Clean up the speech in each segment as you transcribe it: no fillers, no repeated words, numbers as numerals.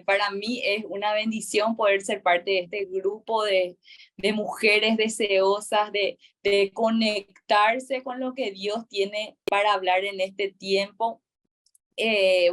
Para mí es una bendición poder ser parte de este grupo de mujeres deseosas de conectarse con lo que Dios tiene para hablar en este tiempo.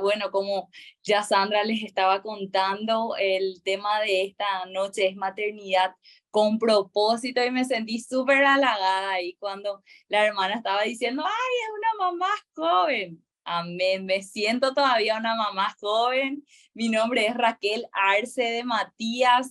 Bueno, como ya Sandra les estaba contando, el tema de esta noche es maternidad con propósito y me sentí súper halagada ahí cuando la hermana estaba diciendo, ¡ay, es una mamá joven! Amén, me siento todavía una mamá joven. Mi nombre es Raquel Arce de Matías.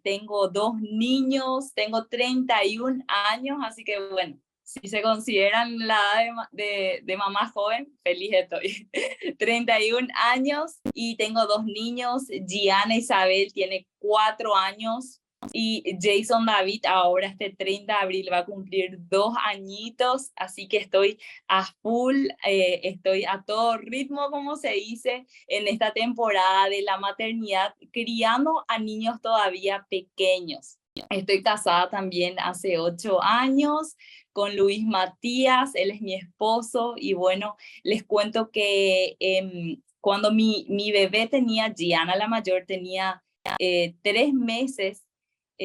Tengo 2 niños, tengo 31 años, así que bueno, si se consideran la edad de mamá joven, feliz estoy. 31 años y tengo 2 niños. Gianna Isabel tiene 4 años y Jason David ahora este 30 de abril va a cumplir 2 añitos, así que estoy a full, estoy a todo ritmo, como se dice, en esta temporada de la maternidad, criando a niños todavía pequeños. Estoy casada también hace 8 años con Luis Matías, él es mi esposo y bueno, les cuento que cuando mi bebé tenía, Gianna la mayor, tenía 3 meses,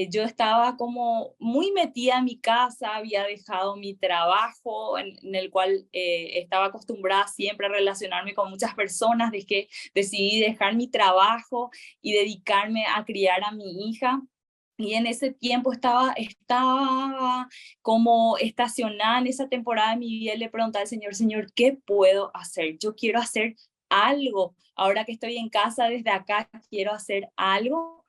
yo estaba como muy metida en mi casa, había dejado mi trabajo en el cual estaba acostumbrada siempre a relacionarme con muchas personas, decidí dejar mi trabajo y dedicarme a criar a mi hija. Y en ese tiempo estaba como estacionada en esa temporada de mi vida y le preguntaba al Señor, Señor, ¿qué puedo hacer? Yo quiero hacer algo. Ahora que estoy en casa desde acá, quiero hacer algo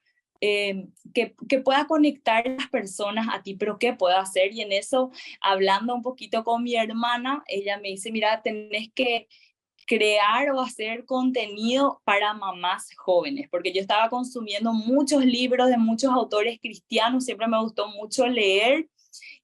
que pueda conectar a las personas a ti, pero ¿qué puedo hacer? Y en eso, hablando un poquito con mi hermana, ella me dice, mira, tenés que crear o hacer contenido para mamás jóvenes, porque yo estaba consumiendo muchos libros de muchos autores cristianos, siempre me gustó mucho leer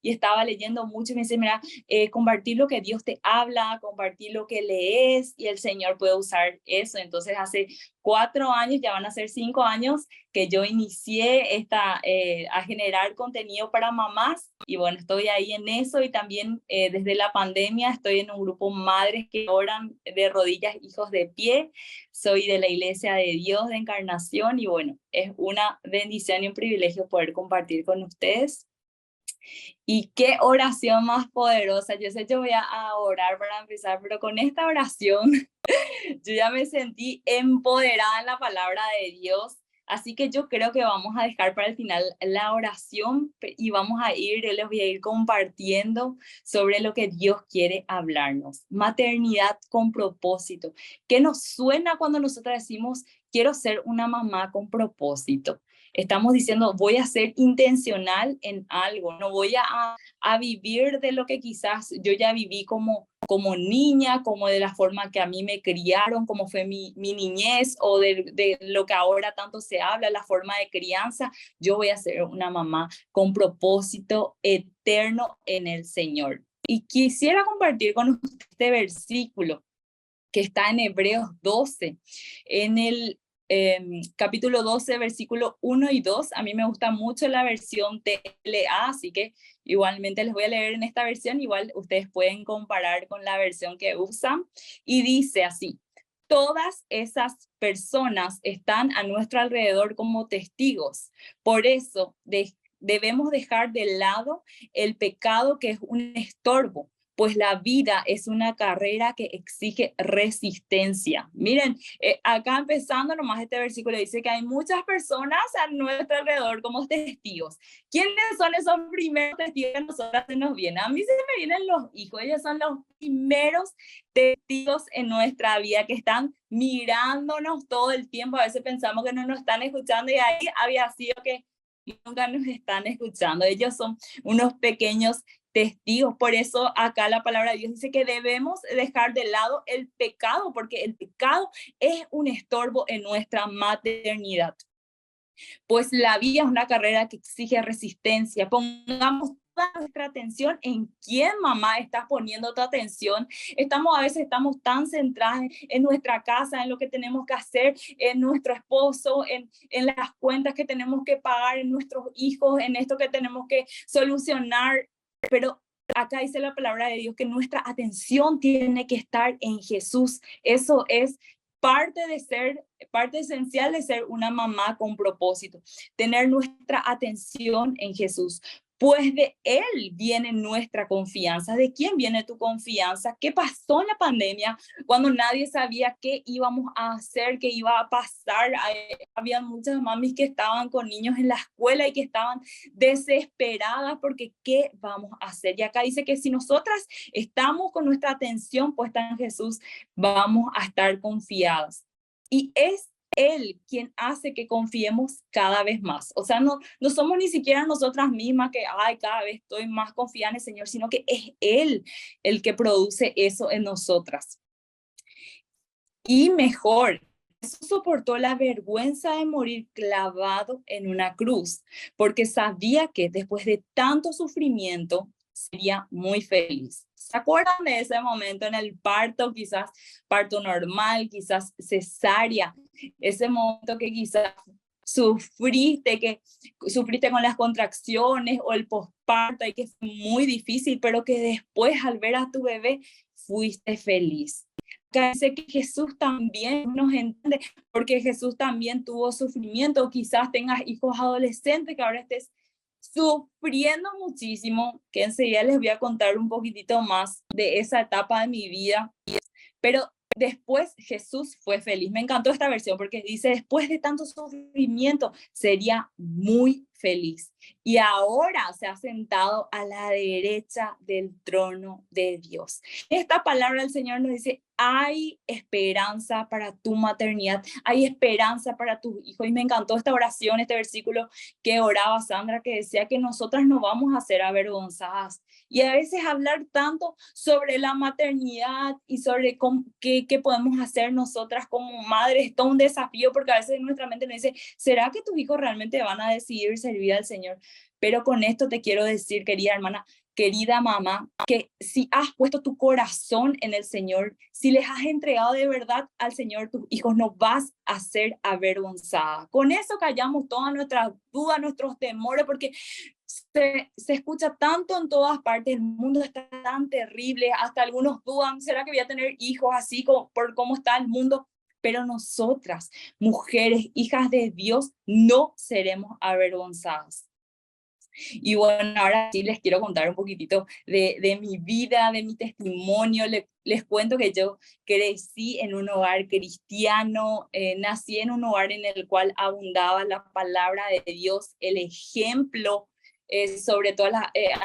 y estaba leyendo mucho y me dice, mira, compartir lo que Dios te habla, compartir lo que lees y el Señor puede usar eso. Entonces hace 4 años, ya van a ser 5 años, que yo inicié a generar contenido para mamás y bueno, estoy ahí en eso y también desde la pandemia estoy en un grupo madres que oran de rodillas, hijos de pie. Soy de la Iglesia de Dios de Encarnación y bueno, es una bendición y un privilegio poder compartir con ustedes. Y qué oración más poderosa. Yo sé, yo voy a orar para empezar, pero con esta oración yo ya me sentí empoderada en la palabra de Dios. Así que yo creo que vamos a dejar para el final la oración y vamos a les voy a ir compartiendo sobre lo que Dios quiere hablarnos. Maternidad con propósito. ¿Qué nos suena cuando nosotros decimos, quiero ser una mamá con propósito? Estamos diciendo, voy a ser intencional en algo, no voy a vivir de lo que quizás yo ya viví como niña, como de la forma que a mí me criaron, como fue mi niñez o de lo que ahora tanto se habla, la forma de crianza. Yo voy a ser una mamá con propósito eterno en el Señor. Y quisiera compartir con usted este versículo que está en Hebreos 12, en el capítulo 12, versículo 1 y 2. A mí me gusta mucho la versión TLA, así que igualmente les voy a leer en esta versión, igual ustedes pueden comparar con la versión que usan. Y dice así, todas esas personas están a nuestro alrededor como testigos. Por eso debemos dejar de lado el pecado que es un estorbo, pues la vida es una carrera que exige resistencia. Miren, acá empezando nomás este versículo dice que hay muchas personas a nuestro alrededor como testigos. ¿Quiénes son esos primeros testigos que a nosotras se nos vienen? A mí se me vienen los hijos, ellos son los primeros testigos en nuestra vida que están mirándonos todo el tiempo. A veces pensamos que no nos están escuchando y ahí había sido que nunca nos están escuchando. Ellos son unos pequeños testigos. Por eso acá la palabra de Dios dice que debemos dejar de lado el pecado, porque el pecado es un estorbo en nuestra maternidad. Pues la vida es una carrera que exige resistencia. Pongamos toda nuestra atención en quién, mamá, estás poniendo tu atención. A veces estamos tan centradas en nuestra casa, en lo que tenemos que hacer, en nuestro esposo, en las cuentas que tenemos que pagar, en nuestros hijos, en esto que tenemos que solucionar. Pero acá dice la palabra de Dios que nuestra atención tiene que estar en Jesús. Eso es parte esencial de ser una mamá con propósito, tener nuestra atención en Jesús. Pues de Él viene nuestra confianza. ¿De quién viene tu confianza? ¿Qué pasó en la pandemia cuando nadie sabía qué íbamos a hacer, qué iba a pasar? Había muchas mamis que estaban con niños en la escuela y que estaban desesperadas porque ¿qué vamos a hacer? Y acá dice que si nosotras estamos con nuestra atención puesta en Jesús, vamos a estar confiadas. Y es Él quien hace que confiemos cada vez más. O sea, no somos ni siquiera nosotras mismas que, ay, cada vez estoy más confiada en el Señor, sino que es Él el que produce eso en nosotras. Y mejor, Jesús soportó la vergüenza de morir clavado en una cruz, porque sabía que después de tanto sufrimiento sería muy feliz. ¿Se acuerdan de ese momento en el parto? Quizás parto normal, quizás cesárea, ese momento que quizás sufriste con las contracciones o el posparto y que fue muy difícil, pero que después al ver a tu bebé fuiste feliz. Acá dice que Jesús también nos entiende, porque Jesús también tuvo sufrimiento. Quizás tengas hijos adolescentes que ahora estés sufriendo muchísimo, que enseguida les voy a contar un poquitito más de esa etapa de mi vida. Pero después Jesús fue feliz. Me encantó esta versión porque dice, después de tanto sufrimiento, sería muy feliz. Y ahora se ha sentado a la derecha del trono de Dios. Esta palabra del Señor nos dice, hay esperanza para tu maternidad, hay esperanza para tus hijos. Y me encantó esta oración, este versículo que oraba Sandra, que decía que nosotras no vamos a ser avergonzadas. Y a veces hablar tanto sobre la maternidad y sobre qué podemos hacer nosotras como madres es todo un desafío, porque a veces en nuestra mente nos dice, ¿será que tus hijos realmente van a decidir servir al Señor? Pero con esto te quiero decir, querida hermana, querida mamá, que si has puesto tu corazón en el Señor, si les has entregado de verdad al Señor, tus hijos no vas a ser avergonzada. Con eso callamos todas nuestras dudas, nuestros temores, porque se escucha tanto en todas partes, el mundo está tan terrible, hasta algunos dudan, ¿será que voy a tener hijos así por cómo está el mundo? Pero nosotras, mujeres, hijas de Dios, no seremos avergonzadas. Y bueno, ahora sí les quiero contar un poquitito de mi vida, de mi testimonio. Les cuento que yo crecí en un hogar cristiano, nací en un hogar en el cual abundaba la palabra de Dios, el ejemplo, sobre todo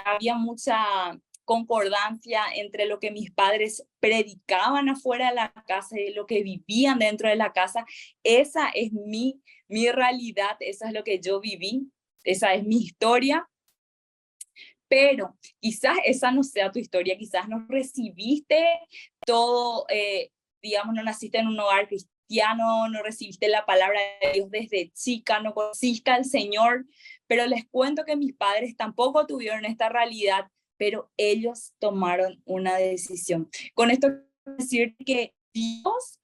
había mucha concordancia entre lo que mis padres predicaban afuera de la casa y lo que vivían dentro de la casa. Esa es mi realidad, eso es lo que yo viví. Esa es mi historia, pero quizás esa no sea tu historia, quizás no recibiste todo, digamos, no naciste en un hogar cristiano, no recibiste la palabra de Dios desde chica, no conociste al Señor, pero les cuento que mis padres tampoco tuvieron esta realidad, pero ellos tomaron una decisión. Con esto quiero decir que Dios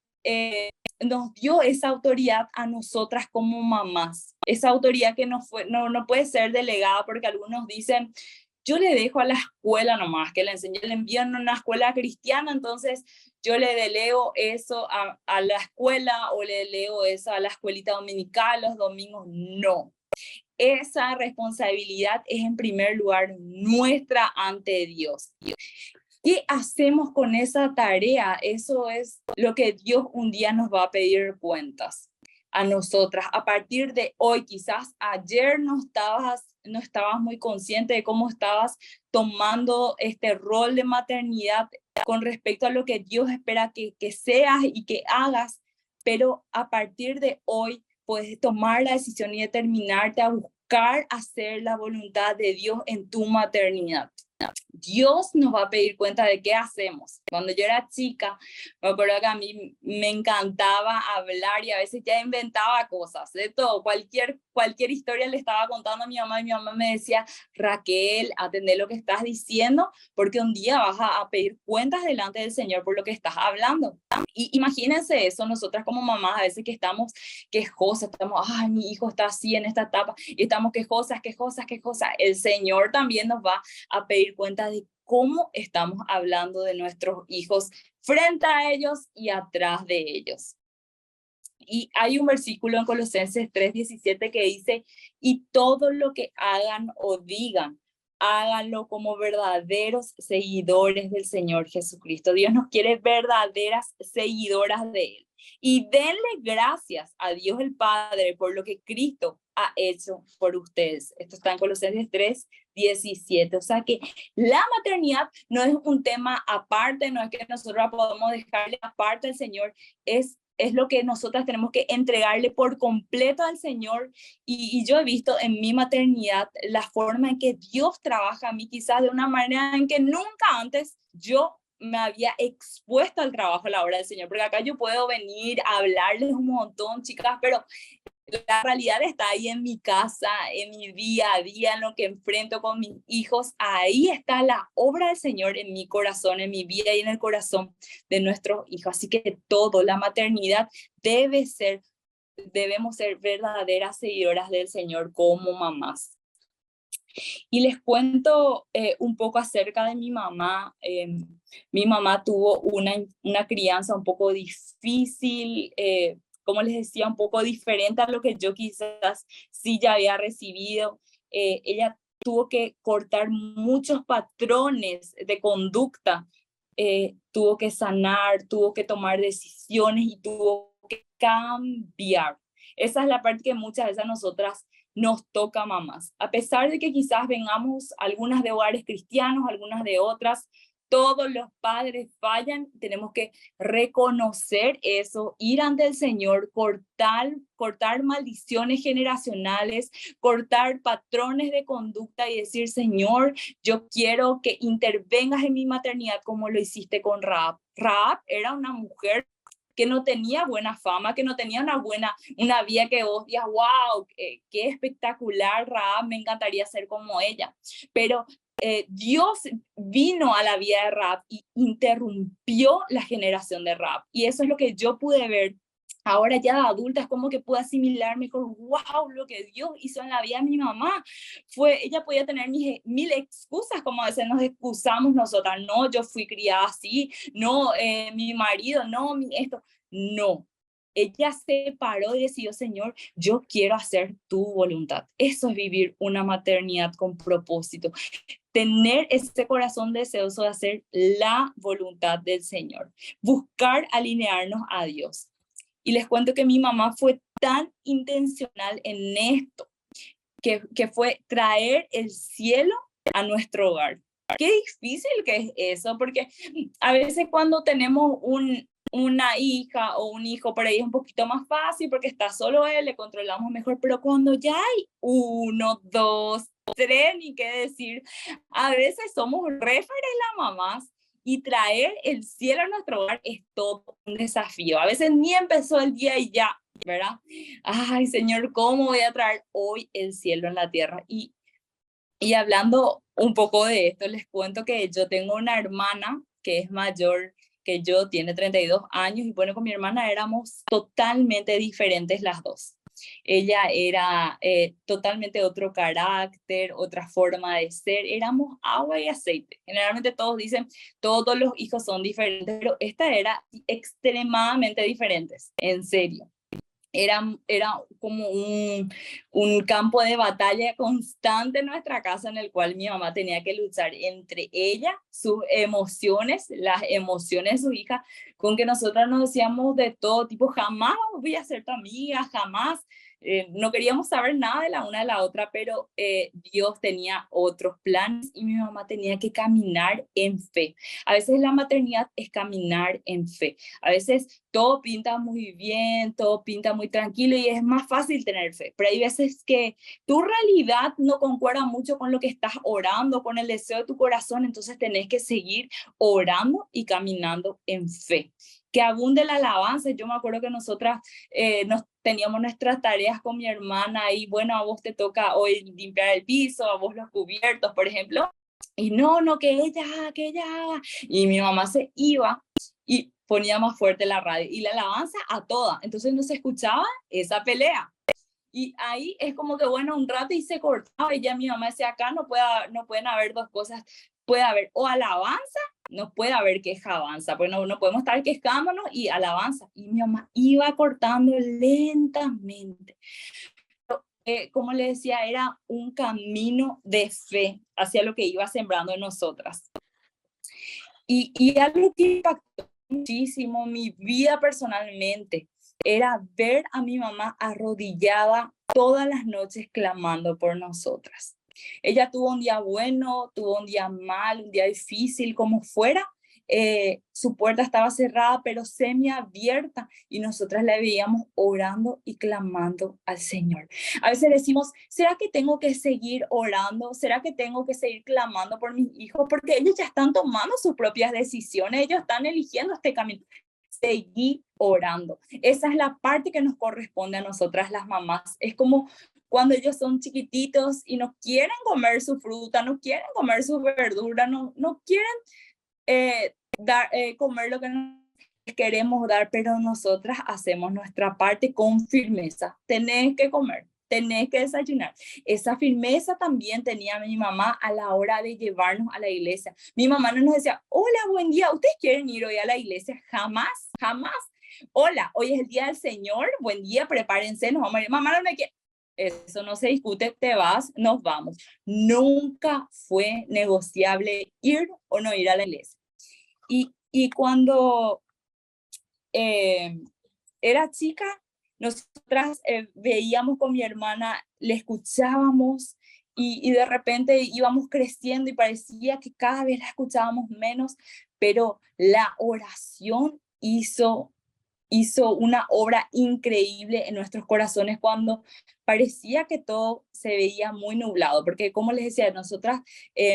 nos dio esa autoridad a nosotras como mamás, esa autoridad que no puede ser delegada, porque algunos dicen, yo le dejo a la escuela nomás, que le enseñe, le envían a una escuela cristiana, entonces yo le delego eso a la escuela o le delego eso a la escuelita dominical los domingos. No, esa responsabilidad es en primer lugar nuestra ante Dios. ¿Qué hacemos con esa tarea? Eso es lo que Dios un día nos va a pedir cuentas a nosotras. A partir de hoy, quizás ayer no estabas muy consciente de cómo estabas tomando este rol de maternidad con respecto a lo que Dios espera que seas y que hagas, pero a partir de hoy puedes tomar la decisión y determinarte a buscar hacer la voluntad de Dios en tu maternidad. Dios nos va a pedir cuenta de qué hacemos. Cuando yo era chica, me acuerdo que a mí me encantaba hablar y a veces ya inventaba cosas, de todo, cualquier historia le estaba contando a mi mamá y mi mamá me decía, Raquel, atendé lo que estás diciendo, porque un día vas a pedir cuentas delante del Señor por lo que estás hablando. Y imagínense eso, nosotras como mamás a veces que estamos quejosas, estamos, ay, mi hijo está así en esta etapa, y estamos quejosas. El Señor también nos va a pedir cuenta de cómo estamos hablando de nuestros hijos frente a ellos y atrás de ellos. Y hay un versículo en Colosenses 3:17 que dice, y todo lo que hagan o digan, háganlo como verdaderos seguidores del Señor Jesucristo. Dios nos quiere verdaderas seguidoras de Él. Y denle gracias a Dios el Padre por lo que Cristo ha hecho por ustedes. Esto está en Colosenses 3:17. O sea que la maternidad no es un tema aparte, no es que nosotros podamos dejarle aparte al Señor, es lo que nosotras tenemos que entregarle por completo al Señor. Y yo he visto en mi maternidad la forma en que Dios trabaja a mí, quizás de una manera en que nunca antes yo me había expuesto al trabajo a la obra del Señor, porque acá yo puedo venir a hablarles un montón, chicas, pero la realidad está ahí en mi casa, en mi día a día, en lo que enfrento con mis hijos. Ahí está la obra del Señor en mi corazón, en mi vida y en el corazón de nuestros hijos. Así que todo, la maternidad debemos ser verdaderas seguidoras del Señor como mamás. Y les cuento un poco acerca de mi mamá. Mi mamá tuvo una crianza un poco difícil, como les decía, un poco diferente a lo que yo quizás sí ya había recibido. Ella tuvo que cortar muchos patrones de conducta, tuvo que sanar, tuvo que tomar decisiones y tuvo que cambiar. Esa es la parte que muchas veces a nosotras nos toca, mamás. A pesar de que quizás vengamos algunas de hogares cristianos, algunas de otras, todos los padres fallan, tenemos que reconocer eso, ir ante el Señor, cortar maldiciones generacionales, cortar patrones de conducta y decir, Señor, yo quiero que intervengas en mi maternidad como lo hiciste con Rahab. Rahab era una mujer que no tenía buena fama, que no tenía una vida que vos digas, wow, qué espectacular, Rahab, me encantaría ser como ella. Pero Dios vino a la vida de Rahab y interrumpió la generación de Rahab. Y eso es lo que yo pude ver. Ahora ya de adulta es como que pude asimilar mejor, wow, lo que Dios hizo en la vida de mi mamá. Ella podía tener mil excusas, como a veces nos excusamos nosotras, no, yo fui criada así, no, mi marido, no, esto, no. Ella se paró y decidió, Señor, yo quiero hacer tu voluntad. Eso es vivir una maternidad con propósito. Tener ese corazón deseoso de hacer la voluntad del Señor. Buscar alinearnos a Dios. Y les cuento que mi mamá fue tan intencional en esto, que fue traer el cielo a nuestro hogar. Qué difícil que es eso, porque a veces cuando tenemos una hija o un hijo, por ahí es un poquito más fácil porque está solo él, le controlamos mejor, pero cuando ya hay uno, dos, tres, ni qué decir, a veces somos las mamás y traer el cielo a nuestro hogar es todo un desafío. A veces ni empezó el día y ya, ¿verdad? Ay, Señor, ¿cómo voy a traer hoy el cielo en la tierra? Y hablando un poco de esto, les cuento que yo tengo una hermana que es mayor que yo, tiene 32 años, y bueno, con mi hermana éramos totalmente diferentes las dos. Ella era totalmente otro carácter, otra forma de ser, éramos agua y aceite. Generalmente todos dicen, todos los hijos son diferentes, pero esta era extremadamente diferentes, en serio. Era como un campo de batalla constante en nuestra casa, en el cual mi mamá tenía que luchar entre ella, sus emociones, las emociones de su hija, con que nosotras nos decíamos de todo tipo, jamás voy a ser tu amiga, jamás. No queríamos saber nada de la una de la otra, pero Dios tenía otros planes y mi mamá tenía que caminar en fe. A veces la maternidad es caminar en fe. A veces todo pinta muy bien, todo pinta muy tranquilo y es más fácil tener fe, pero hay veces que tu realidad no concuerda mucho con lo que estás orando, con el deseo de tu corazón, entonces tenés que seguir orando y caminando en fe. Que abunde la alabanza. Yo me acuerdo que nosotras nos teníamos nuestras tareas con mi hermana y bueno, a vos te toca hoy limpiar el piso, a vos los cubiertos, por ejemplo, y no, que ella haga. Y mi mamá se iba y ponía más fuerte la radio y la alabanza a toda. Entonces no se escuchaba esa pelea. Y ahí es como que, bueno, un rato y se cortaba y ya mi mamá decía, acá no pueden haber dos cosas, puede haber o alabanza no puede haber quejabanza, porque no podemos estar quejándonos y alabanza. Y mi mamá iba cortando lentamente. Como le decía, era un camino de fe hacia lo que iba sembrando en nosotras. Y algo que impactó muchísimo mi vida personalmente era ver a mi mamá arrodillada todas las noches clamando por nosotras. Ella tuvo un día bueno, tuvo un día mal, un día difícil, como fuera. Su puerta estaba cerrada, pero semiabierta, y nosotras la veíamos orando y clamando al Señor. A veces decimos, ¿será que tengo que seguir orando? ¿Será que tengo que seguir clamando por mis hijos? Porque ellos ya están tomando sus propias decisiones, ellos están eligiendo este camino. Seguir orando. Esa es la parte que nos corresponde a nosotras las mamás. Es como cuando ellos son chiquititos y no quieren comer su fruta, no quieren comer su verdura, no quieren comer lo que queremos dar, pero nosotras hacemos nuestra parte con firmeza. Tenés que comer, tenés que desayunar. Esa firmeza también tenía mi mamá a la hora de llevarnos a la iglesia. Mi mamá no nos decía, hola, buen día, ¿ustedes quieren ir hoy a la iglesia? Jamás, jamás. Hola, hoy es el día del Señor, buen día, prepárense, nos vamos a ir. Mamá no me quiere. Eso no se discute, te vas, nos vamos. Nunca fue negociable ir o no ir a la iglesia. Y cuando era chica, nosotras veíamos con mi hermana, le escuchábamos y de repente íbamos creciendo y parecía que cada vez la escuchábamos menos, pero la oración hizo una obra increíble en nuestros corazones cuando parecía que todo se veía muy nublado, porque como les decía, nosotras,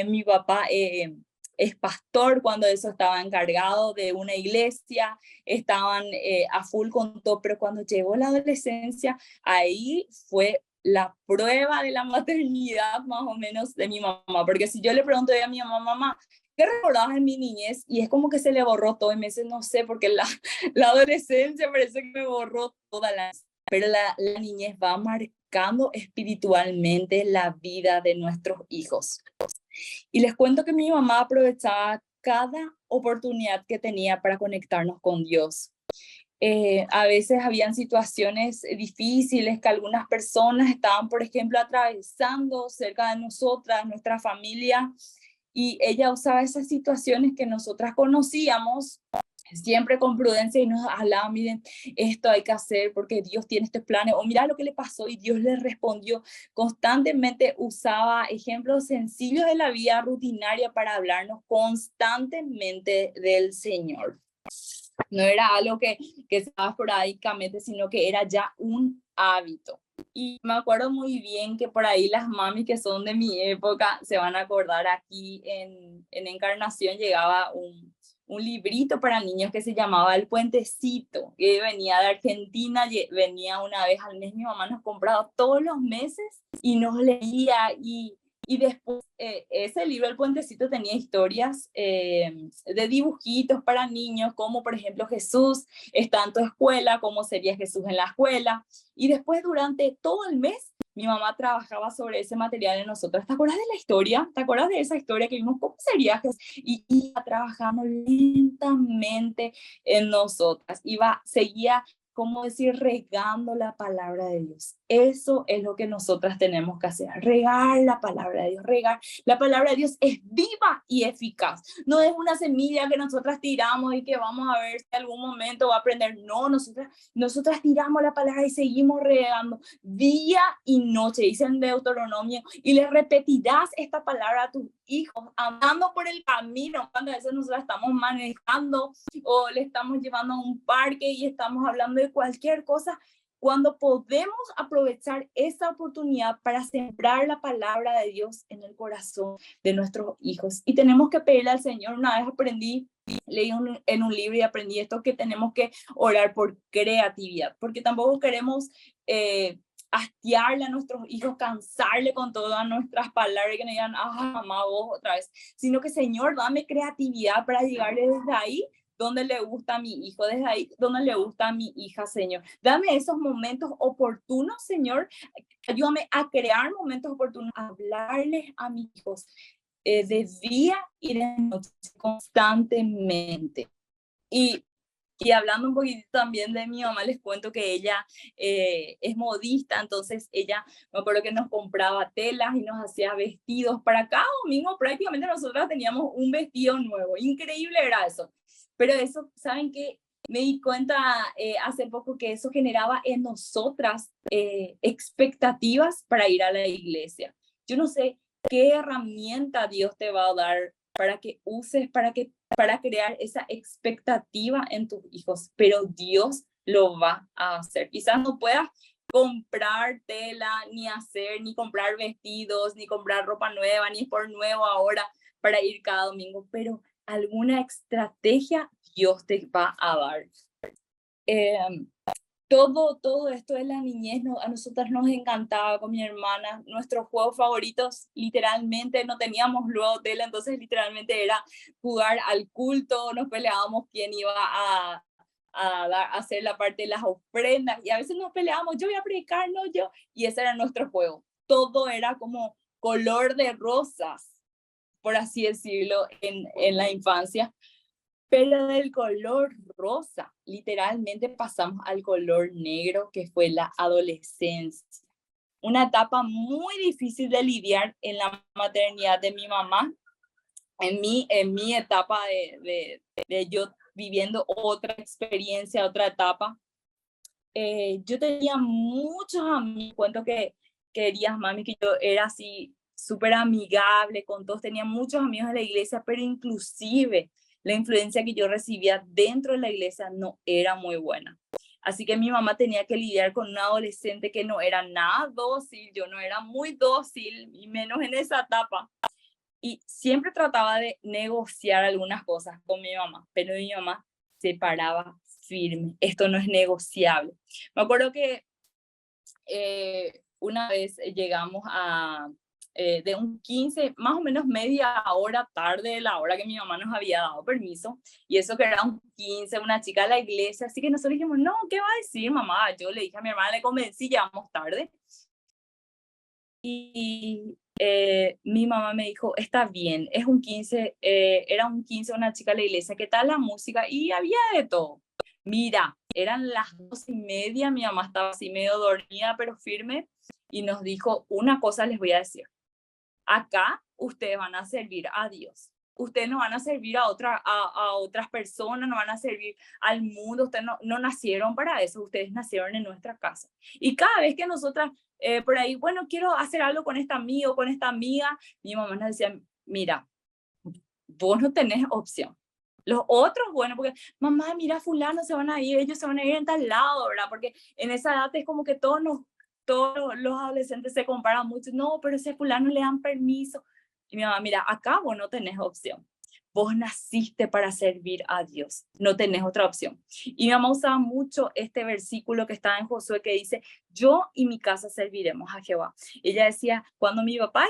mi papá es pastor, cuando eso estaba encargado de una iglesia, estaban a full con todo, pero cuando llegó la adolescencia, ahí fue la prueba de la maternidad más o menos de mi mamá, porque si yo le pregunto a mi mamá, ¿qué recordabas en mi niñez? Y es como que se le borró todo y me dice, no sé, porque la adolescencia parece que me borró toda pero la niñez va marcando espiritualmente la vida de nuestros hijos. Y les cuento que mi mamá aprovechaba cada oportunidad que tenía para conectarnos con Dios. A veces habían situaciones difíciles que algunas personas estaban, por ejemplo, atravesando cerca de nosotras, nuestra familia, y ella usaba esas situaciones que nosotras conocíamos, siempre con prudencia, y nos hablaba, miren, esto hay que hacer porque Dios tiene estos planes, o mira lo que le pasó y Dios le respondió. Constantemente usaba ejemplos sencillos de la vida rutinaria para hablarnos constantemente del Señor. No era algo que estaba esporádicamente, sino que era ya un hábito. Y me acuerdo muy bien que por ahí las mamis que son de mi época se van a acordar, aquí en Encarnación llegaba un librito para niños que se llamaba El Puentecito, que venía de Argentina, venía una vez al mes, mi mamá nos compraba todos los meses y nos leía, y después ese libro, El Puentecito, tenía historias de dibujitos para niños, como por ejemplo Jesús está en tu escuela, cómo sería Jesús en la escuela. Y después durante todo el mes, mi mamá trabajaba sobre ese material en nosotros. ¿Te acuerdas de la historia? ¿Te acuerdas de esa historia que vimos? ¿Cómo sería Jesús? Y iba trabajando lentamente en nosotras. Seguía, ¿cómo decir?, regando la palabra de Dios. Eso es lo que nosotras tenemos que hacer, regar la palabra de Dios, regar. La palabra de Dios es viva y eficaz. No es una semilla que nosotras tiramos y que vamos a ver si en algún momento va a aprender. No, nosotras tiramos la palabra y seguimos regando día y noche, dice en Deuteronomio, y le repetirás esta palabra a tus hijos, andando por el camino, cuando a veces nosotros estamos manejando o le estamos llevando a un parque y estamos hablando de cualquier cosa, cuando podemos aprovechar esa oportunidad para sembrar la palabra de Dios en el corazón de nuestros hijos. Y tenemos que pedirle al Señor. Una vez leí en un libro y aprendí esto, que tenemos que orar por creatividad, porque tampoco queremos hastiarle a nuestros hijos, cansarle con todas nuestras palabras y que nos digan, mamá, vos otra vez, sino que, Señor, dame creatividad para llegarle desde ahí donde le gusta a mi hijo, desde ahí donde le gusta a mi hija, Señor. Dame esos momentos oportunos, Señor. Ayúdame a crear momentos oportunos, a hablarles a mis hijos debía ir de noche constantemente. Y hablando un poquito también de mi mamá, les cuento que ella es modista, entonces ella, me acuerdo que nos compraba telas y nos hacía vestidos. Para cada domingo prácticamente nosotras teníamos un vestido nuevo. Increíble era eso. Pero eso, ¿saben qué? Me di cuenta hace poco que eso generaba en nosotras expectativas para ir a la iglesia. Yo no sé qué herramienta Dios te va a dar para que uses, para crear esa expectativa en tus hijos, pero Dios lo va a hacer. Quizás no puedas comprar tela, ni hacer, ni comprar vestidos, ni comprar ropa nueva, ni por nuevo ahora para ir cada domingo, pero alguna estrategia Dios te va a dar. Todo esto de la niñez a nosotras nos encantaba con mi hermana. Nuestros juegos favoritos, literalmente, no teníamos luego tele, entonces literalmente era jugar al culto, nos peleábamos quién iba a hacer la parte de las ofrendas, y a veces nos peleábamos, yo voy a predicar, no yo, y ese era nuestro juego. Todo era como color de rosas, por así decirlo, en la infancia. Pero del color rosa, literalmente pasamos al color negro, que fue la adolescencia. Una etapa muy difícil de lidiar en la maternidad de mi mamá, en mi etapa de yo viviendo otra experiencia, otra etapa. Yo tenía muchos amigos, cuento que querías, mami, que yo era así súper amigable con todos, tenía muchos amigos en la iglesia, pero inclusive la influencia que yo recibía dentro de la iglesia no era muy buena. Así que mi mamá tenía que lidiar con un adolescente que no era nada dócil, yo no era muy dócil, y menos en esa etapa. Y siempre trataba de negociar algunas cosas con mi mamá, pero mi mamá se paraba firme. Esto no es negociable. Me acuerdo que una vez llegamos de un 15, más o menos media hora tarde de la hora que mi mamá nos había dado permiso, y eso que era un 15, una chica de la iglesia, así que nosotros dijimos, no, ¿qué va a decir mamá? Yo le dije a mi hermana, le convencí, llegamos tarde. Y mi mamá me dijo, está bien, es un 15, era un 15, una chica de la iglesia, ¿qué tal la música? Y había de todo. Mira, eran las 2:30, mi mamá estaba así medio dormida, pero firme, y nos dijo, una cosa les voy a decir, acá ustedes van a servir a Dios. Ustedes no van a servir a otras personas, no van a servir al mundo, ustedes no nacieron para eso, ustedes nacieron en nuestra casa. Y cada vez que nosotras por ahí, bueno, quiero hacer algo con esta amiga con esta amiga, mi mamá nos decía, mira, vos no tenés opción. Los otros, bueno, porque mamá, mira, fulano se van a ir, ellos se van a ir en tal lado, ¿verdad? Porque en esa edad es como que todos los adolescentes se comparan mucho, no, pero ese fulano le dan permiso. Y mi mamá, mira, acá vos no tenés opción. Vos naciste para servir a Dios, no tenés otra opción. Y mi mamá usaba mucho este versículo que está en Josué que dice, yo y mi casa serviremos a Jehová. Ella decía, cuando mi papá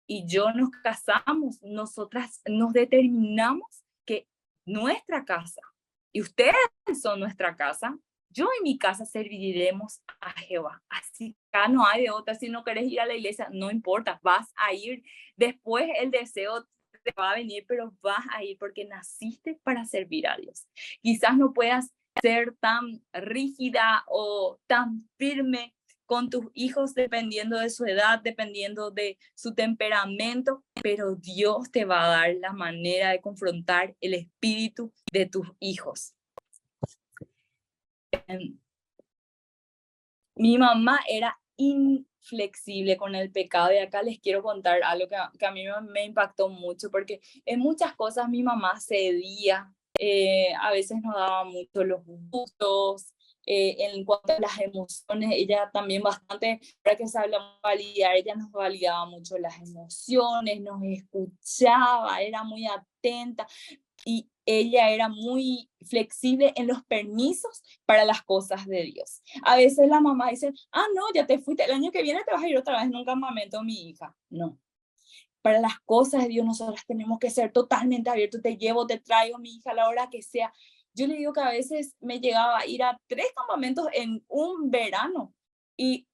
y yo nos casamos, nosotras nos determinamos que nuestra casa, y ustedes son nuestra casa, yo y mi casa serviremos a Jehová. Así que acá no hay de otra. Si no querés ir a la iglesia, no importa, vas a ir. Después el deseo te va a venir, pero vas a ir porque naciste para servir a Dios. Quizás no puedas ser tan rígida o tan firme con tus hijos dependiendo de su edad, dependiendo de su temperamento, pero Dios te va a dar la manera de confrontar el espíritu de tus hijos. Mi mamá era inflexible con el pecado, y acá les quiero contar algo que a mí me impactó mucho, porque en muchas cosas mi mamá cedía, a veces nos daba mucho los gustos, en cuanto a las emociones, ella también bastante, para que se habla validar, ella nos validaba mucho las emociones, nos escuchaba, era muy atenta, y ella era muy flexible en los permisos para las cosas de Dios. A veces la mamá dice, no, ya te fuiste, el año que viene te vas a ir otra vez en un campamento, mi hija. No. Para las cosas de Dios nosotros tenemos que ser totalmente abiertos. Te llevo, te traigo, mi hija, a la hora que sea. Yo le digo que a veces me llegaba a ir a 3 campamentos en un verano, y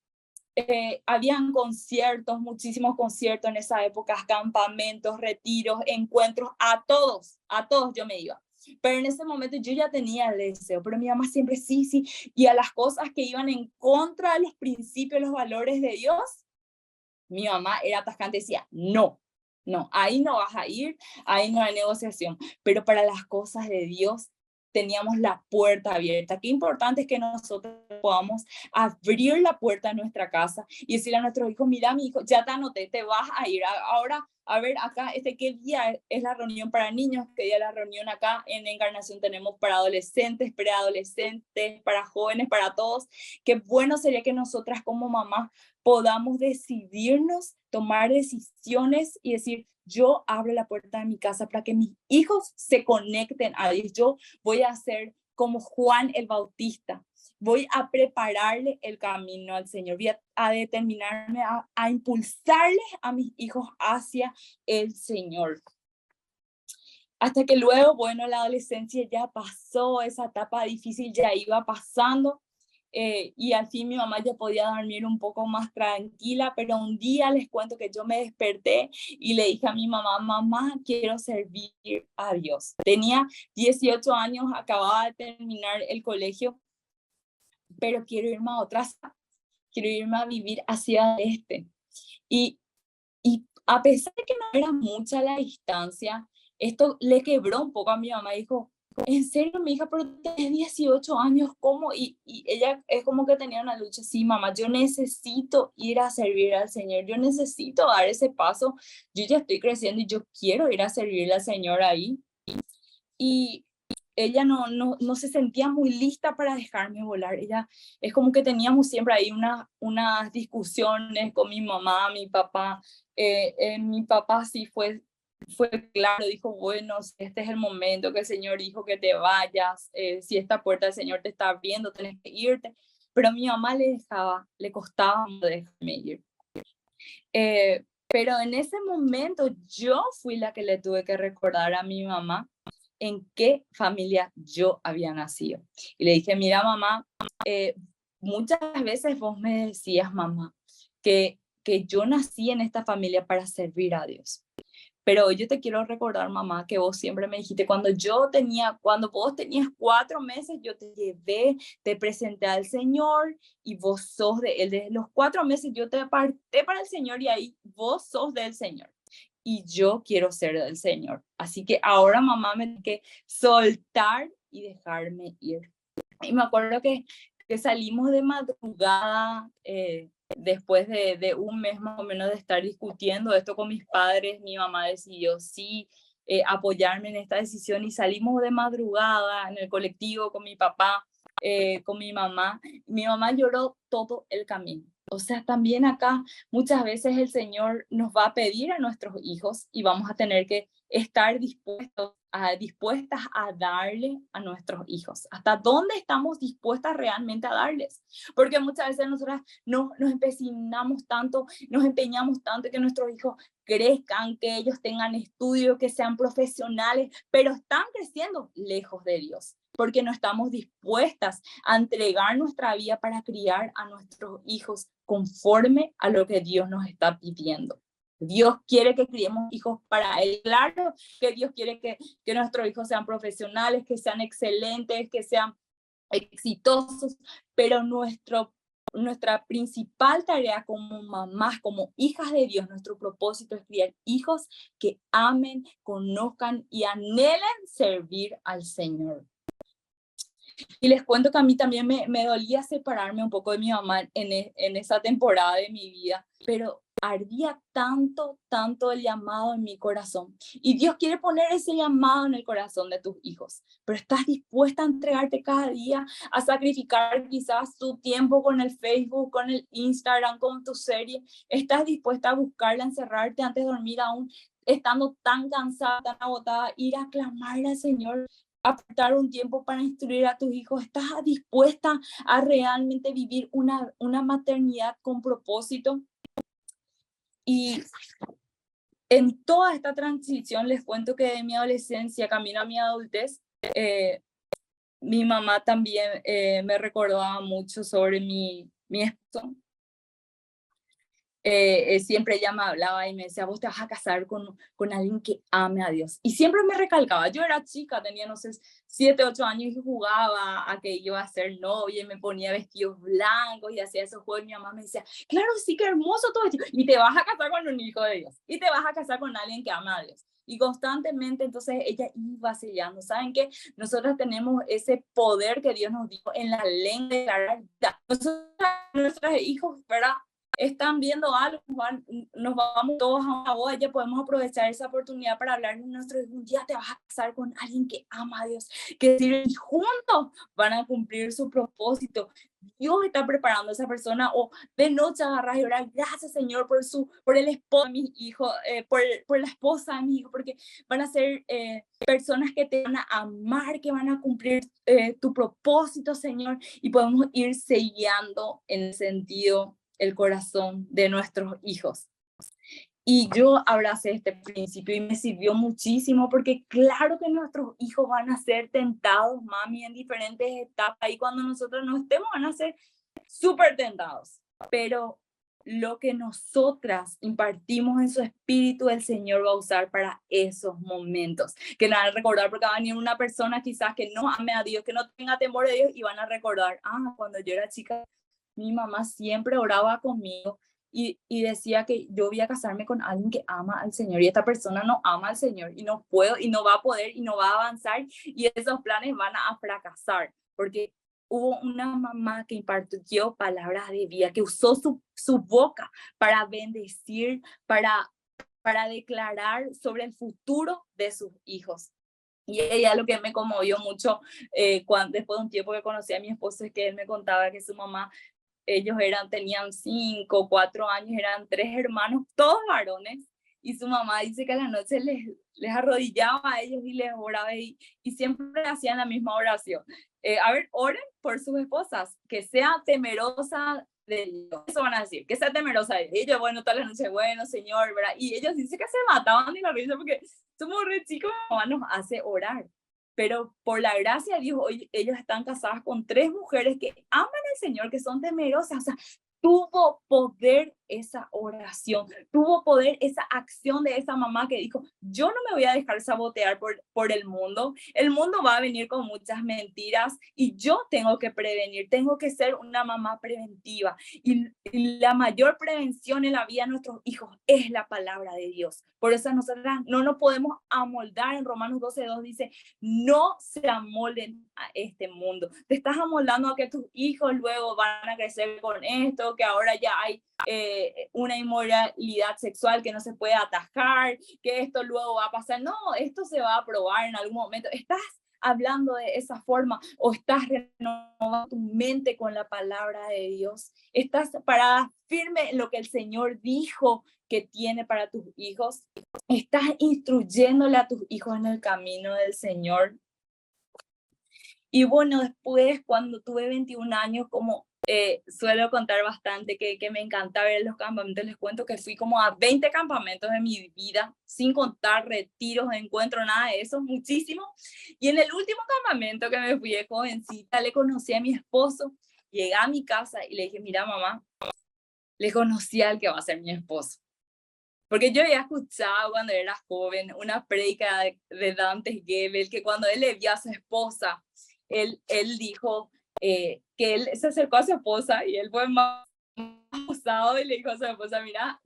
Habían conciertos, muchísimos conciertos en esa época, campamentos, retiros, encuentros, a todos yo me iba. Pero en ese momento yo ya tenía el deseo, pero mi mamá siempre sí, sí, y a las cosas que iban en contra de los principios, los valores de Dios, mi mamá era atajante, decía, no, no, ahí no vas a ir, ahí no hay negociación, pero para las cosas de Dios teníamos la puerta abierta. Qué importante es que nosotros podamos abrir la puerta de nuestra casa y decirle a nuestros hijos, mira, mi hijo, ya te anoté, te vas a ir. Ahora, a ver, acá, ¿qué día es la reunión para niños? ¿Qué día es la reunión acá? En Encarnación tenemos para adolescentes, preadolescentes, para jóvenes, para todos. Qué bueno sería que nosotras como mamás podamos decidirnos, tomar decisiones y decir, yo abro la puerta de mi casa para que mis hijos se conecten a Dios. Yo voy a ser como Juan el Bautista. Voy a prepararle el camino al Señor. Voy a determinarme a impulsarles a mis hijos hacia el Señor. Hasta que luego, bueno, la adolescencia ya pasó, esa etapa difícil ya iba pasando. Y al fin mi mamá ya podía dormir un poco más tranquila, pero un día les cuento que yo me desperté y le dije a mi mamá, mamá, quiero servir a Dios. Tenía 18 años, acababa de terminar el colegio, pero quiero irme a otra ciudad, quiero irme a vivir hacia este. Y, y a pesar de que no era mucha la distancia, esto le quebró un poco a mi mamá. Dijo, en serio, mi hija, pero tienes 18 años, ¿cómo? Y ella es como que tenía una lucha, sí, mamá, yo necesito ir a servir al Señor, yo necesito dar ese paso, yo ya estoy creciendo y yo quiero ir a servirle al Señor ahí. Y ella no se sentía muy lista para dejarme volar. Ella es como que teníamos siempre ahí unas discusiones con mi mamá, mi papá. Mi papá sí fue claro, dijo, bueno, si este es el momento que el Señor dijo que te vayas, si esta puerta del Señor te está abriendo, tenés que irte. Pero a mi mamá le costaba dejarme ir. Pero en ese momento yo fui la que le tuve que recordar a mi mamá en qué familia yo había nacido. Y le dije, mira mamá, muchas veces vos me decías, mamá, que yo nací en esta familia para servir a Dios. Pero hoy yo te quiero recordar, mamá, que vos siempre me dijiste, cuando vos tenías 4 meses, yo te llevé, te presenté al Señor y vos sos de Él. Desde los 4 meses yo te aparté para el Señor y ahí vos sos del Señor. Y yo quiero ser del Señor. Así que ahora, mamá, me tiene que soltar y dejarme ir. Y me acuerdo que salimos de madrugada, después de un mes más o menos de estar discutiendo esto con mis padres. Mi mamá decidió sí apoyarme en esta decisión y salimos de madrugada en el colectivo con mi papá, con mi mamá. Mi mamá lloró todo el camino. O sea, también acá muchas veces el Señor nos va a pedir a nuestros hijos y vamos a tener que estar dispuestas a darle a nuestros hijos. ¿Hasta dónde estamos dispuestas realmente a darles? Porque muchas veces nosotras nos empecinamos tanto, nos empeñamos tanto que nuestros hijos crezcan, que ellos tengan estudios, que sean profesionales, pero están creciendo lejos de Dios, porque no estamos dispuestas a entregar nuestra vida para criar a nuestros hijos conforme a lo que Dios nos está pidiendo. Dios quiere que criemos hijos para Él. Claro que Dios quiere que nuestros hijos sean profesionales, que sean excelentes, que sean exitosos, pero nuestra principal tarea como mamás, como hijas de Dios, nuestro propósito es criar hijos que amen, conozcan y anhelen servir al Señor. Y les cuento que a mí también me dolía separarme un poco de mi mamá en esa temporada de mi vida, pero ardía tanto, tanto el llamado en mi corazón. Y Dios quiere poner ese llamado en el corazón de tus hijos, pero estás dispuesta a entregarte cada día, a sacrificar quizás tu tiempo con el Facebook, con el Instagram, con tu serie. Estás dispuesta a buscarla, encerrarte antes de dormir aún estando tan cansada, tan agotada, ir a clamarle al Señor, apartar un tiempo para instruir a tus hijos. ¿Estás dispuesta a realmente vivir una maternidad con propósito? Y en toda esta transición les cuento que de mi adolescencia camino a mi adultez, mi mamá también me recordaba mucho sobre mi esposo. siempre ella me hablaba y me decía, vos te vas a casar con alguien que ame a Dios. Y siempre me recalcaba, yo era chica, tenía, no sé, 7, 8 años y jugaba a que iba a ser novia y me ponía vestidos blancos y hacía esos juegos. Y mi mamá me decía, claro, sí, qué hermoso todo esto. Y te vas a casar con un hijo de Dios. Y te vas a casar con alguien que ama a Dios. Y constantemente, entonces, ella iba sellando. ¿Saben qué? Nosotros tenemos ese poder que Dios nos dio en la lengua de la verdad. Nosotros, nuestros hijos, ¿verdad? Están viendo algo, nos vamos todos a una boda, ya podemos aprovechar esa oportunidad para hablar de nuestro hijo. Un día te vas a casar con alguien que ama a Dios, que sirve, y juntos van a cumplir su propósito. Dios está preparando a esa persona, o de noche agarras y orar, gracias Señor por el esposo de mis hijos, por la esposa de mi hijo, porque van a ser personas que te van a amar, que van a cumplir tu propósito, Señor, y podemos ir sellando en el sentido el corazón de nuestros hijos. Y yo abracé este principio y me sirvió muchísimo, porque claro que nuestros hijos van a ser tentados, mami, en diferentes etapas, y cuando nosotros no estemos van a ser súper tentados, pero lo que nosotras impartimos en su espíritu, el Señor va a usar para esos momentos, que van a recordar, porque va a venir una persona quizás que no ame a Dios, que no tenga temor de Dios, y van a recordar, cuando yo era chica, mi mamá siempre oraba conmigo y decía que yo voy a casarme con alguien que ama al Señor, y esta persona no ama al Señor, y no puedo, y no va a poder, y no va a avanzar, y esos planes van a fracasar, porque hubo una mamá que impartió palabras de vida, que usó su boca para bendecir, para declarar sobre el futuro de sus hijos. Y ella, lo que me conmovió mucho, después de un tiempo que conocí a mi esposo, es que él me contaba que su mamá, ellos tenían 5, 4 años, eran 3 hermanos, todos varones, y su mamá dice que a la noche les arrodillaba a ellos y les oraba, y siempre hacían la misma oración. A ver, oren por sus esposas, que sea temerosa de Dios. Eso van a decir, que sea temerosa de Dios. Y ellos, bueno, toda la noche, bueno, Señor, ¿verdad? Y ellos dicen que se mataban de la risa porque somos re chicos, mamá nos hace orar. Pero por la gracia de Dios, hoy ellos están casadas con 3 mujeres que aman al Señor, que son temerosas. O sea, tuvo poder esa oración, tuvo poder esa acción de esa mamá que dijo, yo no me voy a dejar sabotear por el mundo va a venir con muchas mentiras y yo tengo que prevenir, tengo que ser una mamá preventiva, y la mayor prevención en la vida de nuestros hijos es la palabra de Dios. Por eso nosotras no nos podemos amoldar. En Romanos 12:2 dice, no se amolden a este mundo. Te estás amoldando a que tus hijos luego van a crecer con esto, que ahora ya hay una inmoralidad sexual que no se puede atajar, que esto luego va a pasar. No, esto se va a probar en algún momento. Estás hablando de esa forma, o estás renovando tu mente con la palabra de Dios, estás parada firme en lo que el Señor dijo que tiene para tus hijos, estás instruyéndole a tus hijos en el camino del Señor. Y bueno, después cuando tuve 21 años, como suelo contar bastante, que me encanta ver los campamentos, les cuento que fui como a 20 campamentos de mi vida, sin contar retiros, encuentros, nada de eso, muchísimo. Y en el último campamento que me fui de jovencita, le conocí a mi esposo, llegué a mi casa y le dije, mira mamá, le conocí al que va a ser mi esposo. Porque yo había escuchado cuando era joven una prédica de Dante Gebel, que cuando él le vio a su esposa, él dijo que él se acercó a su esposa y él fue más usado y le dijo a su esposa, mira,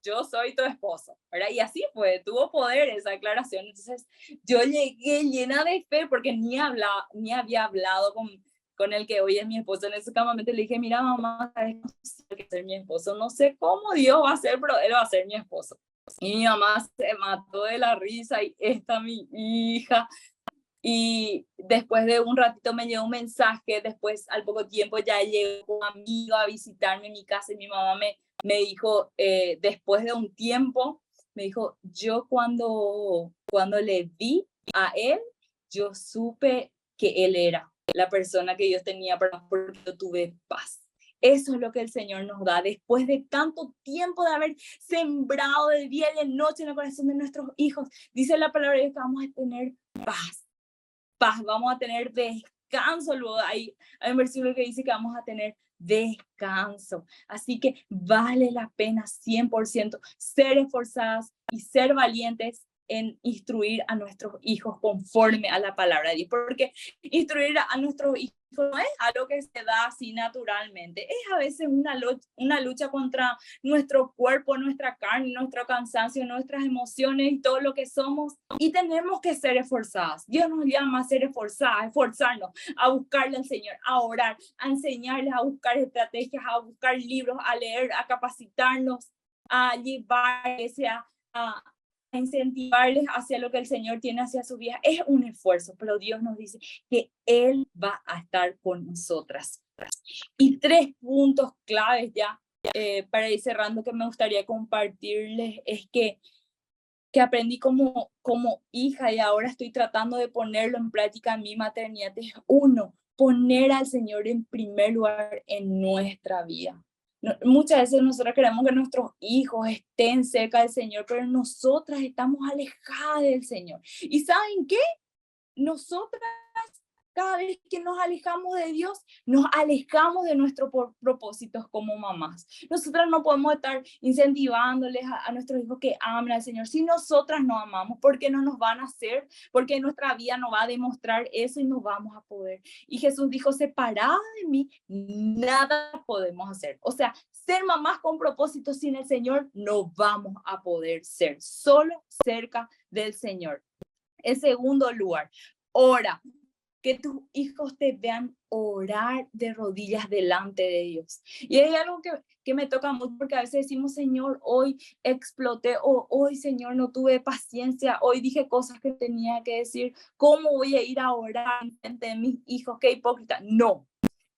yo soy tu esposo, ¿verdad? Y así fue, tuvo poder esa declaración. Entonces yo llegué llena de fe, porque ni había hablado con el que hoy es mi esposo en ese campamento. Le dije, mira mamá, ¿sabes que va a ser mi esposo? No sé cómo Dios va a ser, pero él va a ser mi esposo. Y mi mamá se mató de la risa, y esta mi hija. Y después de un ratito me llegó un mensaje, después al poco tiempo ya llegó un amigo a visitarme en mi casa, y mi mamá me dijo, después de un tiempo, me dijo, yo cuando le vi a él, yo supe que él era la persona que Dios tenía para mí, porque yo tuve paz. Eso es lo que el Señor nos da después de tanto tiempo de haber sembrado de día y de noche en el corazón de nuestros hijos. Dice la palabra de Dios que vamos a tener paz, vamos a tener descanso. Luego hay un versículo que dice que vamos a tener descanso. Así que vale la pena 100% ser esforzadas y ser valientes en instruir a nuestros hijos conforme a la palabra de Dios, porque instruir a nuestros hijos no es algo que se da así naturalmente, es a veces una lucha contra nuestro cuerpo, nuestra carne, nuestro cansancio, nuestras emociones y todo lo que somos, y tenemos que ser esforzadas. Dios nos llama a ser esforzadas, a esforzarnos, a buscarle al Señor, a orar, a enseñarles, a buscar estrategias, a buscar libros, a leer, a capacitarnos, a llevarles a incentivarles hacia lo que el Señor tiene hacia su vida. Es un esfuerzo, pero Dios nos dice que Él va a estar con nosotras. Y 3 puntos claves ya para ir cerrando que me gustaría compartirles es que aprendí como hija y ahora estoy tratando de ponerlo en práctica en mi maternidad. Es uno, poner al Señor en primer lugar en nuestra vida. Muchas veces nosotros queremos que nuestros hijos estén cerca del Señor, pero nosotras estamos alejadas del Señor. ¿Y saben qué? Nosotras, cada vez que nos alejamos de Dios, nos alejamos de nuestros propósitos como mamás. Nosotras no podemos estar incentivándoles a nuestros hijos que amen al Señor si nosotras no amamos, porque no nos van a hacer, porque nuestra vida no va a demostrar eso y no vamos a poder. Y Jesús dijo, separada de mí, nada podemos hacer. O sea, ser mamás con propósito sin el Señor, no vamos a poder ser, solo cerca del Señor. En segundo lugar, ora. Que tus hijos te vean orar de rodillas delante de Dios. Y es algo que me toca mucho porque a veces decimos, Señor, hoy exploté, o hoy, Señor, no tuve paciencia, hoy dije cosas que tenía que decir, ¿cómo voy a ir a orar frente de mis hijos? ¡Qué hipócrita! No,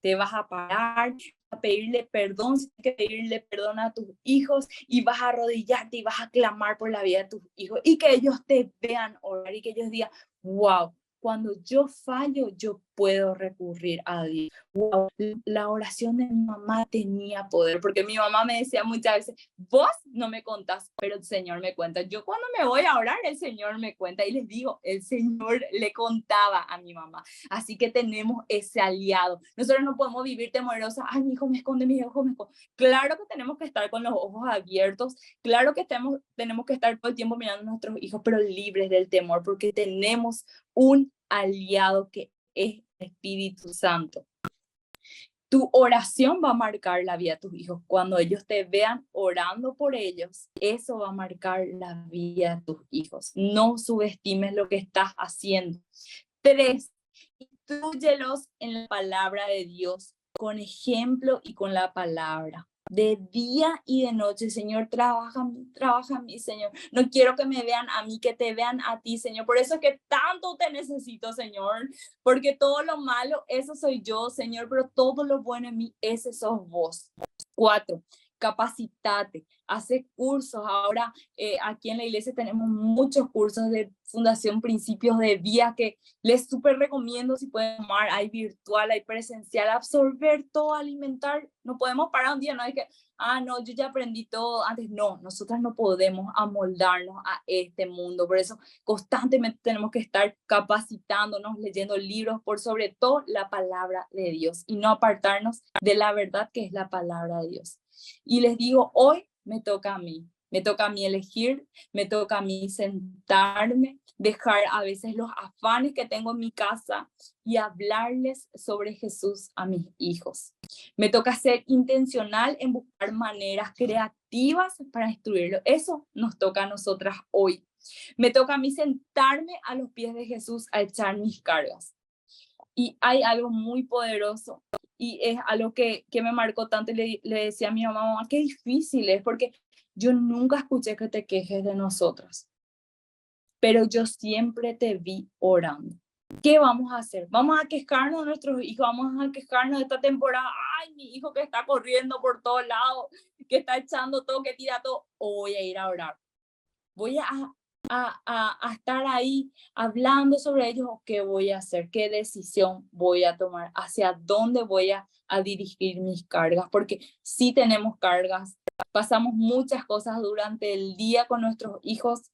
te vas a parar, a pedirle perdón, si tienes que pedirle perdón a tus hijos y vas a arrodillarte y vas a clamar por la vida de tus hijos y que ellos te vean orar y que ellos digan, wow, cuando yo fallo, yo puedo recurrir a Dios. Wow, la oración de mi mamá tenía poder, porque mi mamá me decía muchas veces, vos no me contás, pero el Señor me cuenta. Yo cuando me voy a orar, el Señor me cuenta. Y les digo, el Señor le contaba a mi mamá. Así que tenemos ese aliado. Nosotros no podemos vivir temerosas. Ay, mi hijo me esconde, mi hijo me esconde. Claro que tenemos que estar con los ojos abiertos. Claro que tenemos que estar todo el tiempo mirando a nuestros hijos, pero libres del temor, porque tenemos un aliado que es el Espíritu Santo. Tu oración va a marcar la vida de tus hijos. Cuando ellos te vean orando por ellos, eso va a marcar la vida de tus hijos. No subestimes lo que estás haciendo. 3, instrúyelos en la palabra de Dios, con ejemplo y con la palabra. De día y de noche, Señor, trabaja en mí, Señor. No quiero que me vean a mí, que te vean a ti, Señor. Por eso es que tanto te necesito, Señor. Porque todo lo malo, eso soy yo, Señor. Pero todo lo bueno en mí, ese sos vos. 4, capacitate, hace cursos. Ahora aquí en la iglesia tenemos muchos cursos de Fundación Principios de Vida que les súper recomiendo si pueden tomar. Hay virtual, hay presencial, absorber todo, alimentar. No podemos parar un día, no hay que, no, yo ya aprendí todo antes. No, nosotras no podemos amoldarnos a este mundo. Por eso constantemente tenemos que estar capacitándonos, leyendo libros, por sobre todo la palabra de Dios y no apartarnos de la verdad que es la palabra de Dios. Y les digo, hoy me toca a mí elegir, me toca a mí sentarme, dejar a veces los afanes que tengo en mi casa y hablarles sobre Jesús a mis hijos. Me toca ser intencional en buscar maneras creativas para instruirlo. Eso nos toca a nosotras hoy. Me toca a mí sentarme a los pies de Jesús a echar mis cargas. Y hay algo muy poderoso y es algo que me marcó tanto y le decía a mi mamá, qué difícil es, porque yo nunca escuché que te quejes de nosotras, pero yo siempre te vi orando. ¿Qué vamos a hacer? ¿Vamos a quejarnos de nuestros hijos? ¿Vamos a quejarnos de esta temporada? Ay, mi hijo que está corriendo por todos lados, que está echando todo, que tira todo. O voy a ir a orar. Voy a estar ahí hablando sobre ellos, o qué voy a hacer, qué decisión voy a tomar, hacia dónde voy a dirigir mis cargas, porque sí tenemos cargas, pasamos muchas cosas durante el día con nuestros hijos,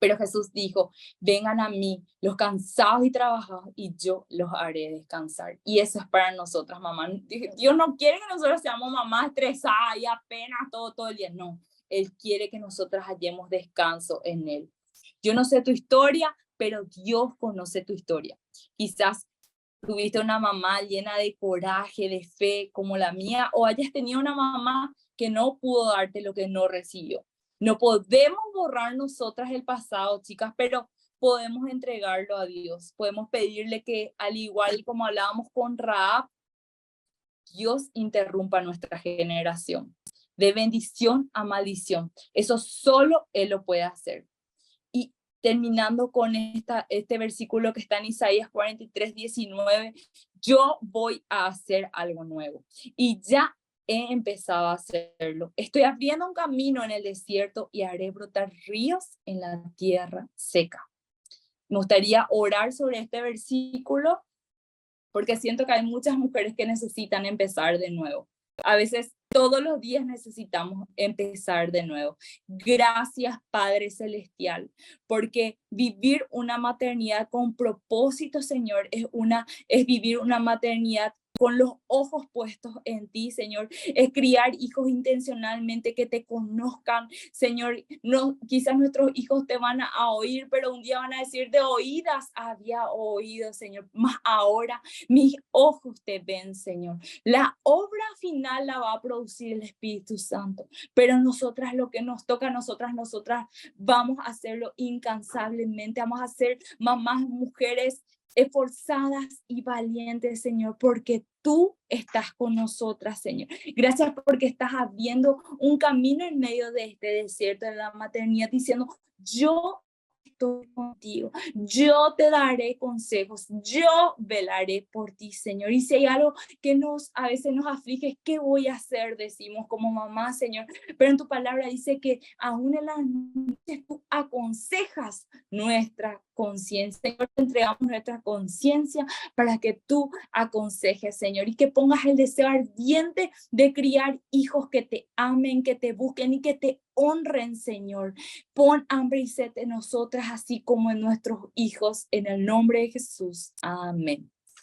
Pero Jesús dijo, vengan a mí, los cansados y trabajados, y yo los haré descansar. Y eso es para nosotras, mamá. Dios no quiere que nosotros seamos mamás estresadas y apenas todo el día. No, Él quiere que nosotras hallemos descanso en Él. Yo no sé tu historia, pero Dios conoce tu historia. Quizás tuviste una mamá llena de coraje, de fe, como la mía, o hayas tenido una mamá que no pudo darte lo que no recibió. No podemos borrar nosotras el pasado, chicas, pero podemos entregarlo a Dios. Podemos pedirle que, al igual como hablábamos con Rahab, Dios interrumpa nuestra generación. De bendición a maldición. Eso solo Él lo puede hacer. Y terminando con este versículo que está en Isaías 43:19, yo voy a hacer algo nuevo. Y ya he empezado a hacerlo. Estoy abriendo un camino en el desierto y haré brotar ríos en la tierra seca. Me gustaría orar sobre este versículo porque siento que hay muchas mujeres que necesitan empezar de nuevo. A veces todos los días necesitamos empezar de nuevo. Gracias, Padre Celestial, porque vivir una maternidad con propósito, Señor, es vivir una maternidad con los ojos puestos en ti, Señor, es criar hijos intencionalmente que te conozcan, Señor. No, quizás nuestros hijos te van a oír, pero un día van a decir, de oídas había oído, Señor, más ahora mis ojos te ven, Señor. La obra final la va a producir el Espíritu Santo, pero nosotras, lo que nos toca a nosotras vamos a hacerlo incansablemente, vamos a ser mamás, mujeres esforzadas y valientes, Señor, porque tú estás con nosotras, Señor. Gracias porque estás abriendo un camino en medio de este desierto de la maternidad, diciendo, yo estoy contigo, yo te daré consejos, yo velaré por ti, Señor. Y si hay algo que a veces nos aflige, ¿qué voy a hacer? Decimos como mamá, Señor, pero en tu palabra dice que aún en las noches tú aconsejas nuestra conciencia, Señor, te entregamos nuestra conciencia para que tú aconsejes, Señor, y que pongas el deseo ardiente de criar hijos que te amen, que te busquen y que te honren, Señor. Pon hambre y sed en nosotras, así como en nuestros hijos, en el nombre de Jesús. Amén.